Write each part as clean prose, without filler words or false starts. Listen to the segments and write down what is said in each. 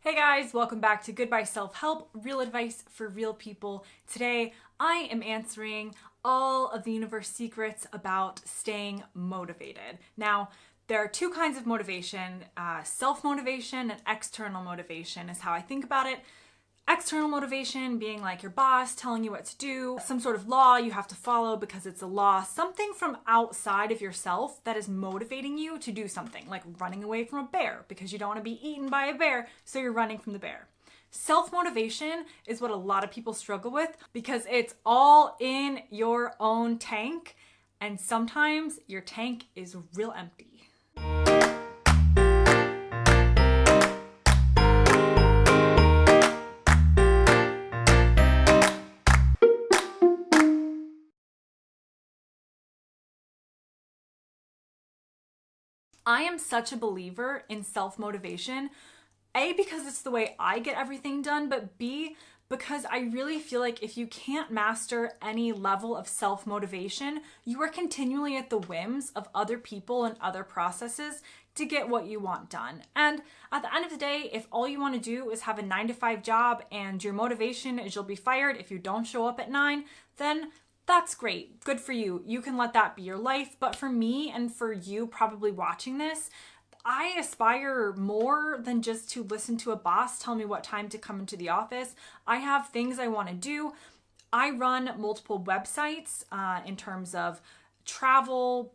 Hey guys, welcome back to Goodbye Self-Help, real advice for real people. Today, I am answering all of the universe secrets about staying motivated. Now, there are two kinds of motivation, self-motivation and external motivation is how I think about it. External motivation being like your boss telling you what to do, some sort of law you have to follow because it's a law, something from outside of yourself that is motivating you to do something, like running away from a bear because you don't want to be eaten by a bear, so you're running from the bear. Self-motivation is what a lot of people struggle with because it's all in your own tank, and sometimes your tank is real empty. I am such a believer in self-motivation, A, because it's the way I get everything done, but B, because I really feel like if you can't master any level of self-motivation, you are continually at the whims of other people and other processes to get what you want done. And at the end of the day, if all you want to do is have a 9-to-5 job and your motivation is you'll be fired if you don't show up at 9, then that's great. Good for you. You can let that be your life. But for me and for you probably watching this, I aspire more than just to listen to a boss tell me what time to come into the office. I have things I want to do. I run multiple websites in terms of travel,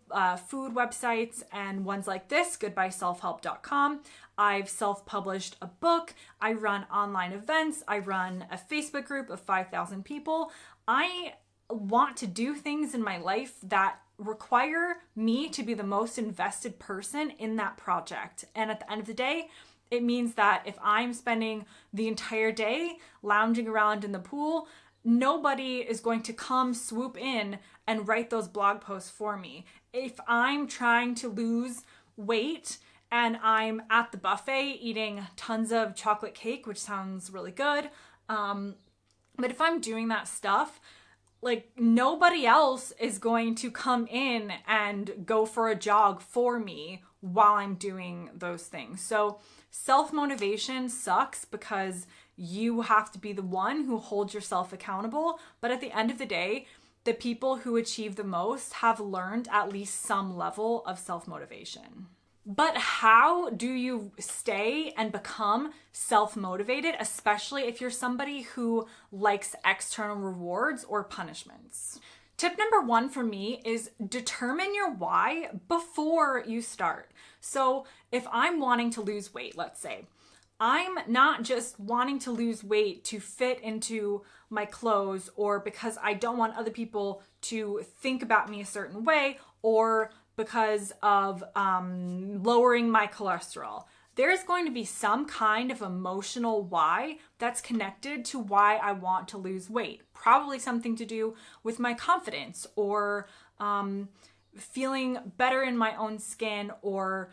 food websites, and ones like this, goodbyeselfhelp.com. I've self-published a book. I run online events. I run a Facebook group of 5,000 people. I want to do things in my life that require me to be the most invested person in that project. And at the end of the day, it means that if I'm spending the entire day lounging around in the pool, nobody is going to come swoop in and write those blog posts for me. If I'm trying to lose weight and I'm at the buffet eating tons of chocolate cake, which sounds really good, but if I'm doing that stuff, like nobody else is going to come in and go for a jog for me while I'm doing those things. So self-motivation sucks because you have to be the one who holds yourself accountable. But at the end of the day, the people who achieve the most have learned at least some level of self-motivation. But how do you stay and become self-motivated, especially if you're somebody who likes external rewards or punishments? Tip number 1 for me is determine your why before you start. So if I'm wanting to lose weight, let's say, I'm not just wanting to lose weight to fit into my clothes or because I don't want other people to think about me a certain way or because of lowering my cholesterol. There's going to be some kind of emotional why that's connected to why I want to lose weight. Probably something to do with my confidence or feeling better in my own skin or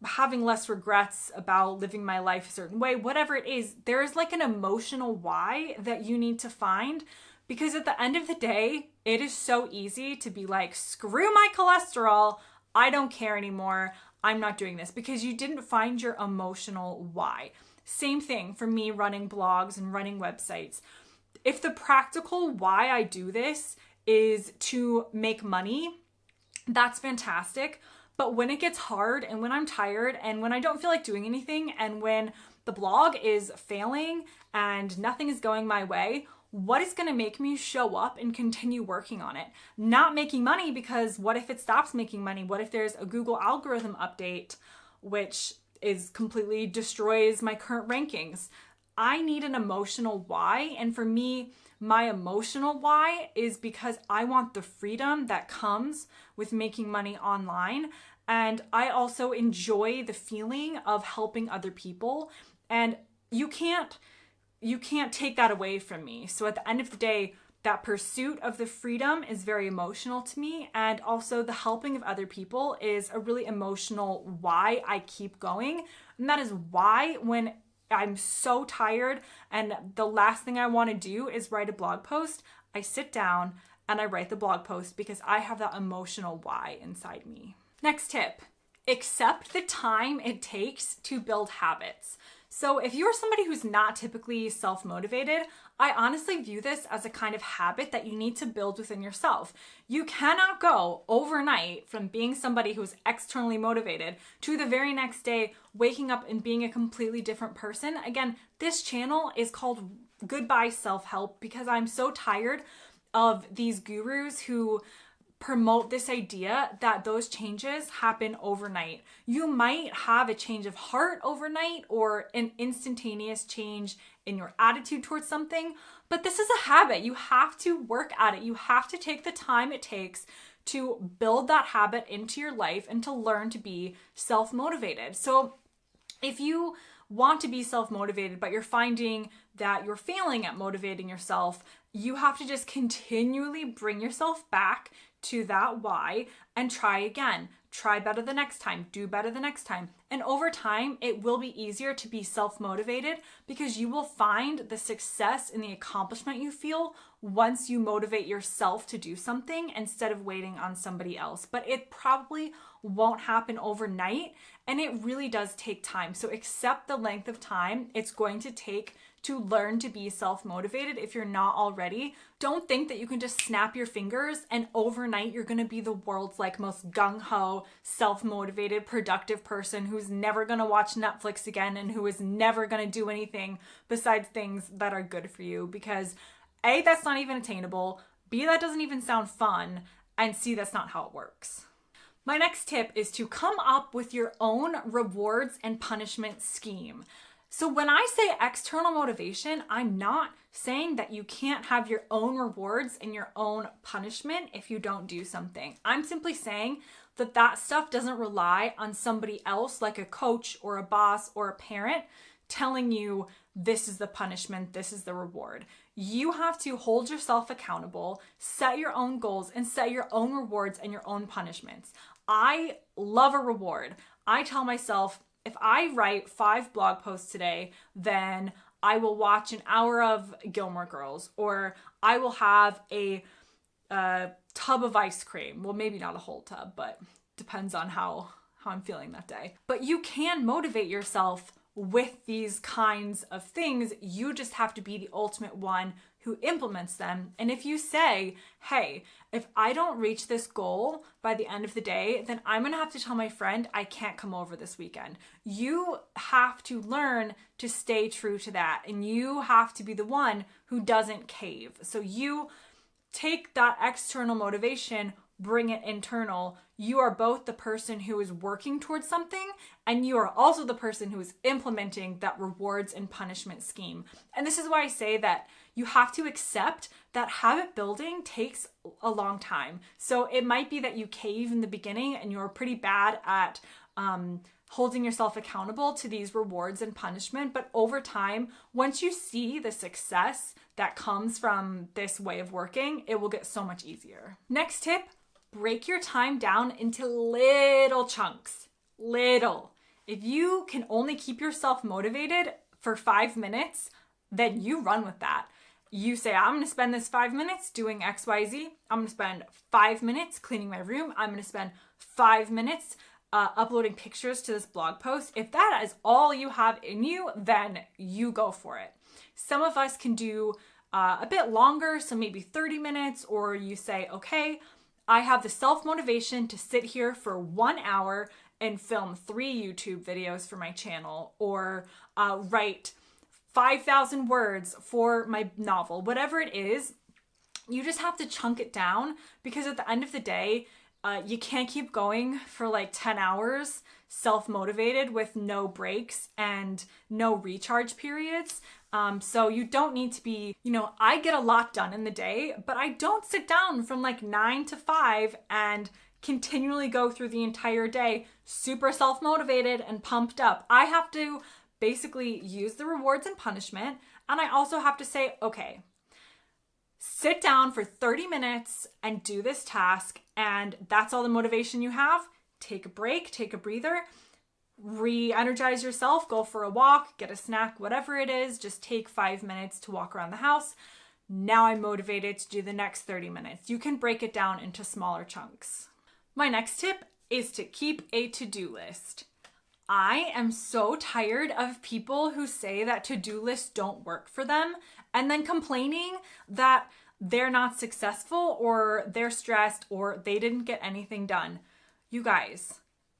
having less regrets about living my life a certain way. Whatever it is, there's like an emotional why that you need to find. Because at the end of the day, it is so easy to be like, screw my cholesterol, I don't care anymore, I'm not doing this, because you didn't find your emotional why. Same thing for me running blogs and running websites. If the practical why I do this is to make money, that's fantastic. But when it gets hard and when I'm tired and when I don't feel like doing anything and when the blog is failing and nothing is going my way, what is going to make me show up and continue working on it? Not making money, because what if it stops making money? What if there's a Google algorithm update which is completely destroys my current rankings? I need an emotional why, and for me, my emotional why is because I want the freedom that comes with making money online, and I also enjoy the feeling of helping other people, and you can't take that away from me. So at the end of the day, that pursuit of the freedom is very emotional to me. And also the helping of other people is a really emotional why I keep going. And that is why when I'm so tired and the last thing I want to do is write a blog post, I sit down and I write the blog post because I have that emotional why inside me. Next tip. accept the time it takes to build habits. So if you're somebody who's not typically self-motivated, I honestly view this as a kind of habit that you need to build within yourself. You cannot go overnight from being somebody who's externally motivated to the very next day waking up and being a completely different person. Again, this channel is called Goodbye Self-Help because I'm so tired of these gurus who promote this idea that those changes happen overnight. You might have a change of heart overnight or an instantaneous change in your attitude towards something, but this is a habit. You have to work at it. You have to take the time it takes to build that habit into your life and to learn to be self-motivated. So if you want to be self-motivated, but you're finding that you're failing at motivating yourself, you have to just continually bring yourself back to that why and try again. Try better the next time, do better the next time. And over time, it will be easier to be self-motivated because you will find the success and the accomplishment you feel once you motivate yourself to do something instead of waiting on somebody else. But it probably won't happen overnight, and it really does take time. So accept the length of time it's going to take to learn to be self-motivated if you're not already. Don't think that you can just snap your fingers and overnight you're gonna be the world's most gung-ho, self-motivated, productive person who's never gonna watch Netflix again and who is never gonna do anything besides things that are good for you, because A, that's not even attainable, B, that doesn't even sound fun, and C, that's not how it works. My next tip is to come up with your own rewards and punishment scheme. So when I say external motivation, I'm not saying that you can't have your own rewards and your own punishment if you don't do something. I'm simply saying that that stuff doesn't rely on somebody else, like a coach or a boss or a parent, telling you this is the punishment, this is the reward. You have to hold yourself accountable, set your own goals, and set your own rewards and your own punishments. I love a reward. I tell myself, if I write 5 blog posts today, then I will watch an hour of Gilmore Girls, or I will have a tub of ice cream. Well, maybe not a whole tub, but depends on how I'm feeling that day. But you can motivate yourself with these kinds of things. You just have to be the ultimate one who implements them. And if you say, hey, if I don't reach this goal by the end of the day, then I'm gonna have to tell my friend I can't come over this weekend. You have to learn to stay true to that, and you have to be the one who doesn't cave. So you take that external motivation, bring it internal. You are both the person who is working towards something, and you are also the person who is implementing that rewards and punishment scheme. And this is why I say that you have to accept that habit building takes a long time. So it might be that you cave in the beginning and you're pretty bad at holding yourself accountable to these rewards and punishment. But over time, once you see the success that comes from this way of working, it will get so much easier. Next tip, break your time down into little chunks. Little. If you can only keep yourself motivated for 5 minutes, then you run with that. You say, I'm going to spend this 5 minutes doing XYZ. I'm going to spend 5 minutes cleaning my room. I'm going to spend 5 minutes uploading pictures to this blog post. If that is all you have in you, then you go for it. Some of us can do a bit longer, so maybe 30 minutes, or you say, okay, I have the self-motivation to sit here for 1 hour and film 3 YouTube videos for my channel, or write 5,000 words for my novel. Whatever it is, you just have to chunk it down, because at the end of the day, you can't keep going for 10 hours self-motivated with no breaks and no recharge periods. So you don't need to be, I get a lot done in the day, but I don't sit down from 9 to 5 and continually go through the entire day super self-motivated and pumped up. I have to basically use the rewards and punishment, and I also have to say, okay, sit down for 30 minutes and do this task, and that's all the motivation you have. Take a break, take a breather, re-energize yourself, go for a walk, get a snack, whatever it is. Just take 5 minutes to walk around the house. Now I'm motivated to do the next 30 minutes. You can break it down into smaller chunks. My next tip is to keep a to-do list. I am so tired of people who say that to-do lists don't work for them and then complaining that they're not successful or they're stressed or they didn't get anything done. You guys,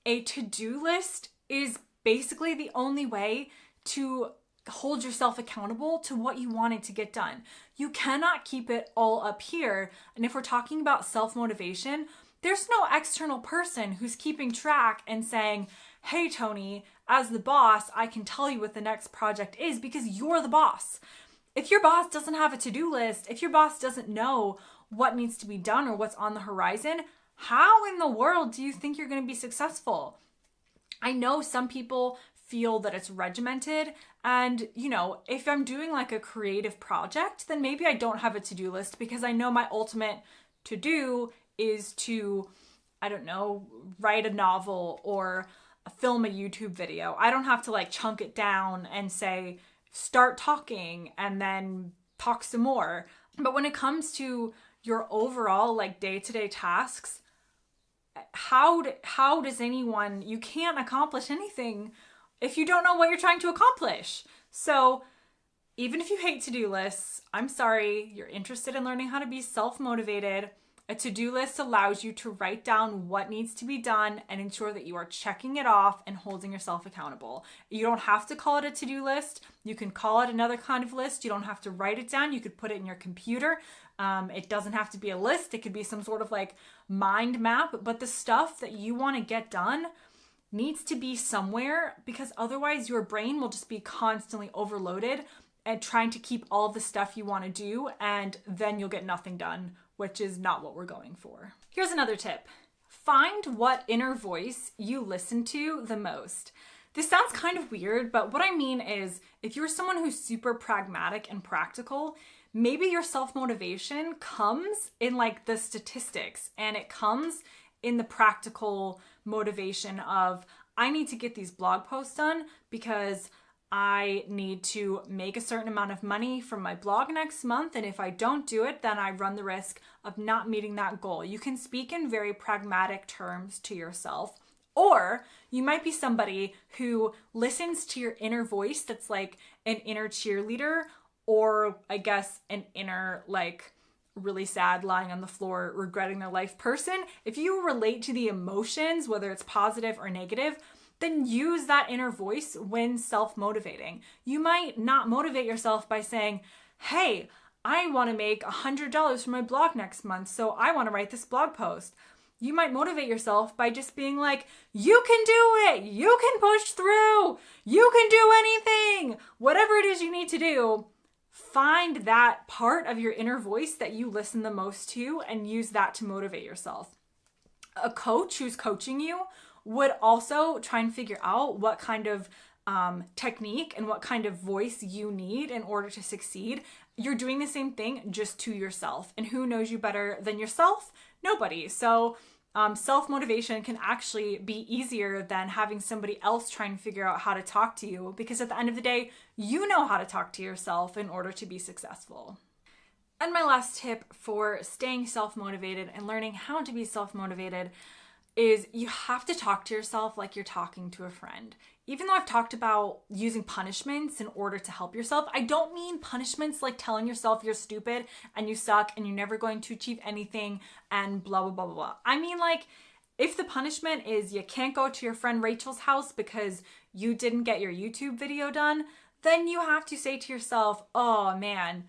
a to-do list is basically the only way to hold yourself accountable to what you wanted to get done. You cannot keep it all up here. And if we're talking about self-motivation, there's no external person who's keeping track and saying, hey, Tony, as the boss, I can tell you what the next project is because you're the boss. If your boss doesn't have a to-do list, if your boss doesn't know what needs to be done or what's on the horizon, how in the world do you think you're going to be successful? I know some people feel that it's regimented, and if I'm doing like a creative project, then maybe I don't have a to-do list because I know my ultimate to-do is to, I don't know, write a novel or film a YouTube video. I don't have to like chunk it down and say, start talking and then talk some more. But when it comes to your overall like day-to-day tasks, how does anyone, you can't accomplish anything if you don't know what you're trying to accomplish. So even if you hate to-do lists, I'm sorry, you're interested in learning how to be self-motivated. A to-do list allows you to write down what needs to be done and ensure that you are checking it off and holding yourself accountable. You don't have to call it a to-do list. You can call it another kind of list. You don't have to write it down. You could put it in your computer. It doesn't have to be a list. It could be some sort of like mind map, but the stuff that you want to get done needs to be somewhere because otherwise your brain will just be constantly overloaded and trying to keep all the stuff you want to do, and then you'll get nothing done, which is not what we're going for. Here's another tip. Find what inner voice you listen to the most. This sounds kind of weird, but what I mean is if you're someone who's super pragmatic and practical, maybe your self-motivation comes in like the statistics, and it comes in the practical motivation of, I need to get these blog posts done because I need to make a certain amount of money from my blog next month. And if I don't do it, then I run the risk of not meeting that goal. You can speak in very pragmatic terms to yourself. Or you might be somebody who listens to your inner voice that's like an inner cheerleader, or I guess an inner like really sad, lying on the floor, regretting their life person. If you relate to the emotions, whether it's positive or negative, then use that inner voice when self-motivating. You might not motivate yourself by saying, hey, I want to make $100 from my blog next month, so I want to write this blog post. You might motivate yourself by just being like, you can do it, you can push through, you can do anything, whatever it is you need to do. Find that part of your inner voice that you listen the most to and use that to motivate yourself. A coach who's coaching you would also try and figure out what kind of technique and what kind of voice you need in order to succeed. You're doing the same thing just to yourself. And who knows you better than yourself? Nobody. So self-motivation can actually be easier than having somebody else try and figure out how to talk to you, because at the end of the day, you know how to talk to yourself in order to be successful. And my last tip for staying self-motivated and learning how to be self-motivated is you have to talk to yourself like you're talking to a friend. Even though I've talked about using punishments in order to help yourself, I don't mean punishments like telling yourself you're stupid and you suck and you're never going to achieve anything and blah, blah, blah, blah, blah. I mean like if the punishment is you can't go to your friend Rachel's house because you didn't get your YouTube video done, then you have to say to yourself, oh man,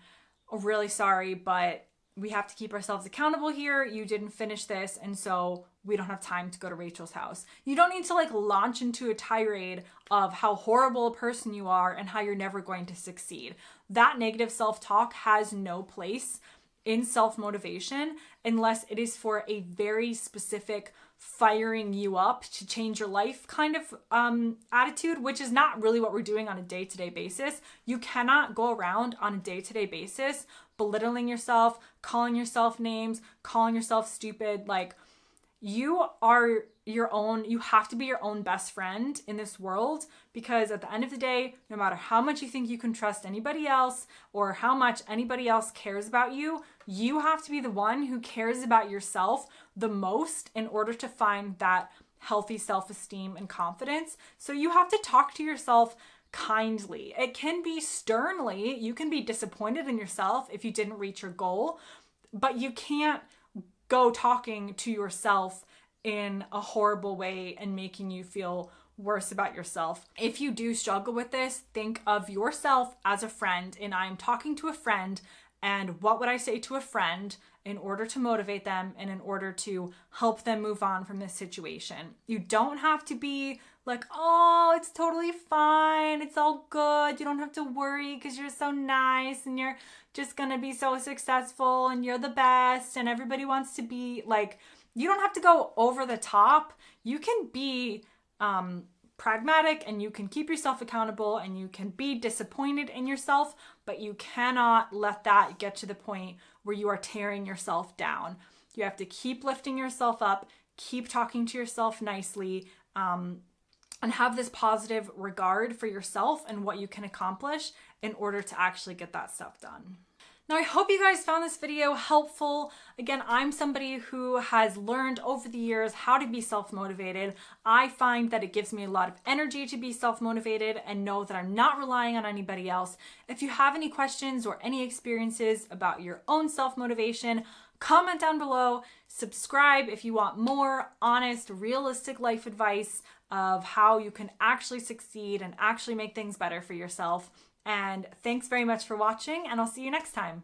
really sorry, but we have to keep ourselves accountable here. You didn't finish this, and so we don't have time to go to Rachel's house. You don't need to like launch into a tirade of how horrible a person you are and how you're never going to succeed. That negative self-talk has no place in self-motivation unless it is for a very specific firing you up to change your life kind of attitude, which is not really what we're doing on a day-to-day basis. You cannot go around on a day-to-day basis belittling yourself, calling yourself names, calling yourself stupid. Like, you are your own, you have to be your own best friend in this world, because at the end of the day, no matter how much you think you can trust anybody else or how much anybody else cares about you, you have to be the one who cares about yourself the most in order to find that healthy self-esteem and confidence. So you have to talk to yourself kindly. It can be sternly. You can be disappointed in yourself if you didn't reach your goal, but you can't go talking to yourself in a horrible way and making you feel worse about yourself. If you do struggle with this, think of yourself as a friend, and I'm talking to a friend, and what would I say to a friend in order to motivate them and in order to help them move on from this situation? You don't have to be like, oh, it's totally fine, it's all good, you don't have to worry because you're so nice and you're just gonna be so successful and you're the best and everybody wants to be like, you don't have to go over the top. You can be pragmatic, and you can keep yourself accountable, and you can be disappointed in yourself, but you cannot let that get to the point where you are tearing yourself down. You have to keep lifting yourself up, keep talking to yourself nicely, and have this positive regard for yourself and what you can accomplish in order to actually get that stuff done. Now, I hope you guys found this video helpful. Again, I'm somebody who has learned over the years how to be self-motivated. I find that it gives me a lot of energy to be self-motivated and know that I'm not relying on anybody else. If you have any questions or any experiences about your own self-motivation, comment down below. Subscribe if you want more honest, realistic life advice of how you can actually succeed and actually make things better for yourself. And thanks very much for watching, and I'll see you next time.